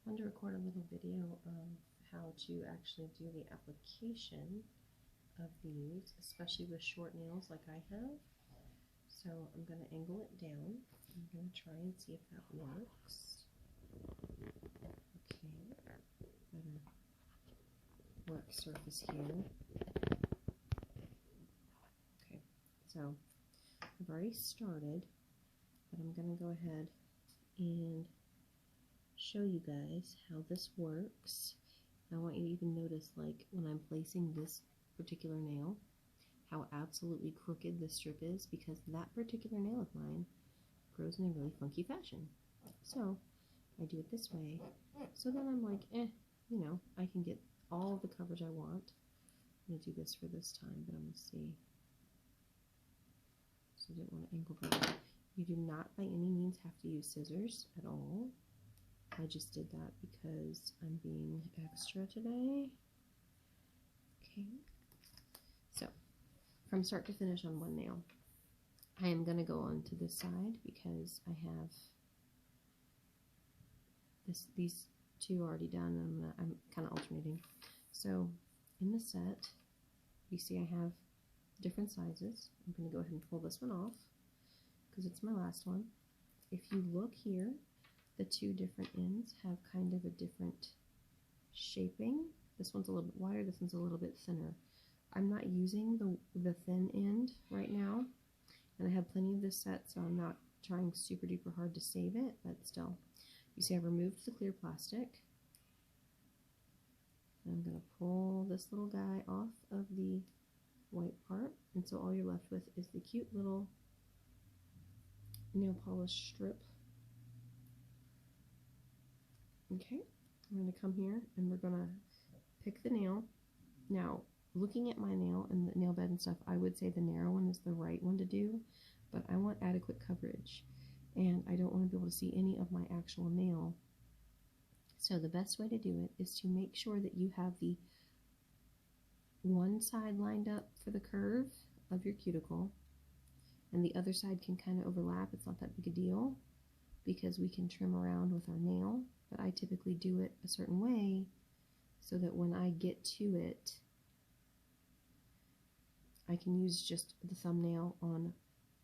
wanted to record a little video of how to actually do the application of these, especially with short nails like I have. So I'm going to angle it down. I'm going to try and see if that works. Okay, better work surface here. Okay, so I've already started, but I'm going to go ahead and show you guys how this works. I want you to even notice, like, when I'm placing this particular nail, how absolutely crooked this strip is, because that particular nail of mine grows in a really funky fashion. So I do it this way, so then I'm like, you know, I can get all the coverage I want. I'm going to do this for this time, but I'm going to see. So I didn't want to angle that. You do not by any means have to use scissors at all. I just did that because I'm being extra today. Okay, so from start to finish on one nail, I am going to go on to this side because I have these two already done, and I'm kind of alternating. So in the set, you see I have different sizes. I'm going to go ahead and pull this one off because it's my last one. If you look here, the two different ends have kind of a different shaping. This one's a little bit wider, this one's a little bit thinner. I'm not using the thin end right now, and I have plenty of this set, so I'm not trying super duper hard to save it, but still. You see I've removed the clear plastic. And I'm going to pull this little guy off of the white part, and so all you're left with is the cute little nail polish strip. Okay, I'm going to come here and we're going to pick the nail. Now, looking at my nail and the nail bed and stuff, I would say the narrow one is the right one to do, but I want adequate coverage, and I don't want to be able to see any of my actual nail. So the best way to do it is to make sure that you have the one side lined up for the curve of your cuticle, and the other side can kind of overlap. It's not that big a deal because we can trim around with our nail, but I typically do it a certain way so that when I get to it, I can use just the thumbnail on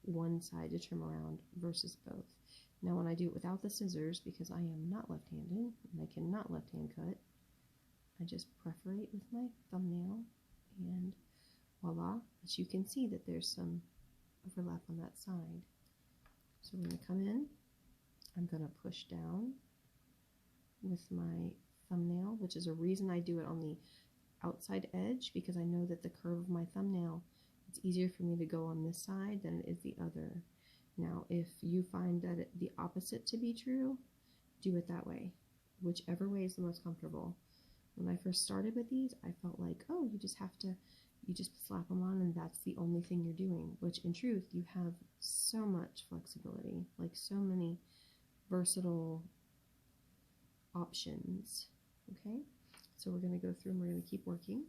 one side to trim around versus both. Now when I do it without the scissors, because I am not left-handed and I cannot left-hand cut, I just perforate with my thumbnail, and voila, as you can see that there's some overlap on that side. So we're going to come in, I'm going to push down with my thumbnail, which is a reason I do it on the outside edge, because I know that the curve of my thumbnail, it's easier for me to go on this side than it is the other. Now, if you find that the opposite to be true, do it that way. Whichever way is the most comfortable. When I first started with these, I felt like, oh, you just slap them on and that's the only thing you're doing, which in truth, you have so much flexibility, like so many versatile options. Okay, so we're going to go through and we're going to keep working.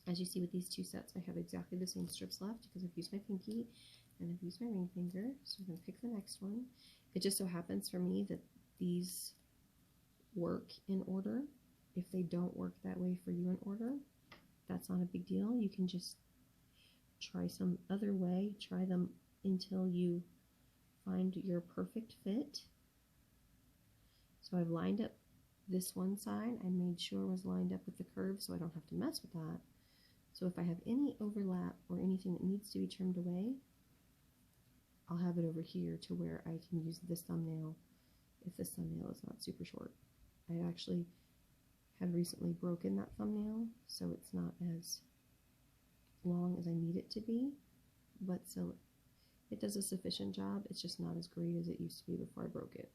As you see with these two sets, I have exactly the same strips left because I've used my pinky and I've used my ring finger. So we're going to pick the next one. It just so happens for me that these work in order. If they don't work that way for you in order, that's not a big deal. You can just try some other way. Try them until you find your perfect fit. So I've lined up this one side. I made sure was lined up with the curve so I don't have to mess with that. So if I have any overlap or anything that needs to be trimmed away, I'll have it over here to where I can use this thumbnail if this thumbnail is not super short. I actually had recently broken that thumbnail, so it's not as long as I need it to be, but so it does a sufficient job. It's just not as great as it used to be before I broke it.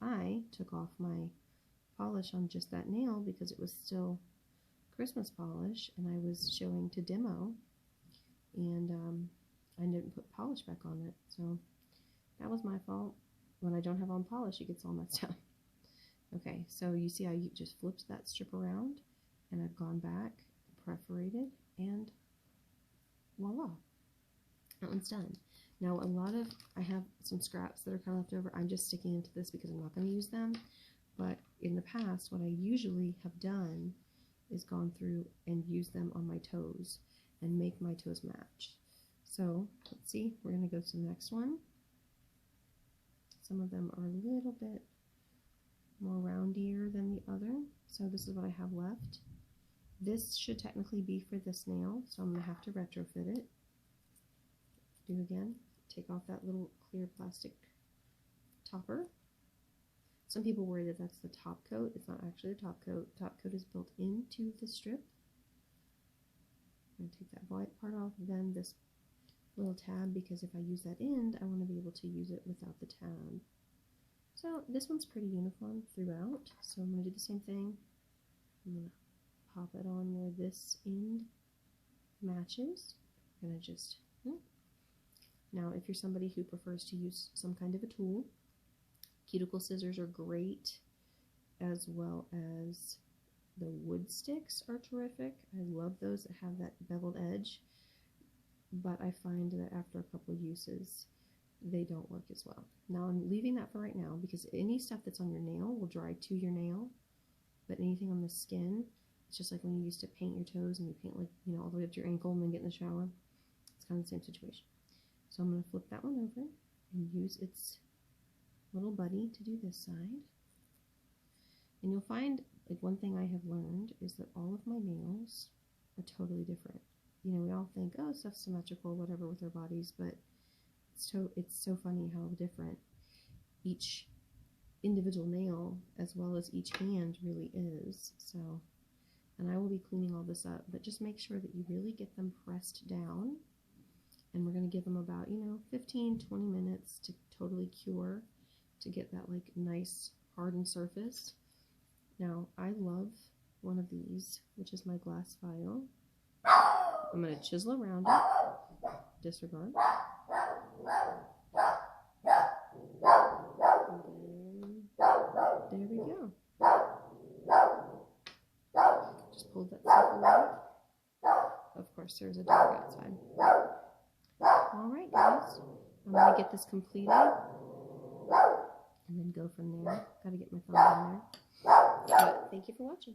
I took off my polish on just that nail because it was still Christmas polish and I was showing to demo, and I didn't put polish back on it, so that was my fault. When I don't have on polish, it gets all messed up. Okay, so you see I just flipped that strip around and I've gone back, perforated, and voila, that one's done. Now I have some scraps that are kind of left over. I'm just sticking into this because I'm not going to use them, But in the past, what I usually have done is gone through and used them on my toes and make my toes match. So let's see, we're going to go to the next one. Some of them are a little bit more roundier than the other. So this is what I have left. This should technically be for this nail, so I'm going to have to retrofit it. Do again, take off that little clear plastic topper. Some people worry that that's the top coat. It's not actually the top coat. Top coat is built into the strip. I'm going to take that white part off, then this little tab, because if I use that end, I want to be able to use it without the tab. So this one's pretty uniform throughout, so I'm going to do the same thing. I'm going to pop it on where this end matches. I'm going to just... Now, if you're somebody who prefers to use some kind of a tool, cuticle scissors are great, as well as the wood sticks are terrific. I love those that have that beveled edge, but I find that after a couple uses, they don't work as well. Now, I'm leaving that for right now because any stuff that's on your nail will dry to your nail, but anything on the skin, it's just like when you used to paint your toes and you paint like, you know, all the way up to your ankle and then get in the shower. It's kind of the same situation. So I'm going to flip that one over and use its little buddy to do this side. And you'll find, like, one thing I have learned is that all of my nails are totally different. You know, we all think, oh, stuff's symmetrical, whatever, with our bodies, but it's so funny how different each individual nail as well as each hand really is. So, and I will be cleaning all this up, but just make sure that you really get them pressed down. And we're going to give them about, 15-20 minutes to totally cure, to get that like nice hardened surface. Now, I love one of these, which is my glass file. I'm going to chisel around it, disregard. And then, there we go. Just pulled that stuff away. Of course, there's a dog outside. Alright guys, I'm going to get this completed and then go from there. Got to get my thumb in there. But thank you for watching.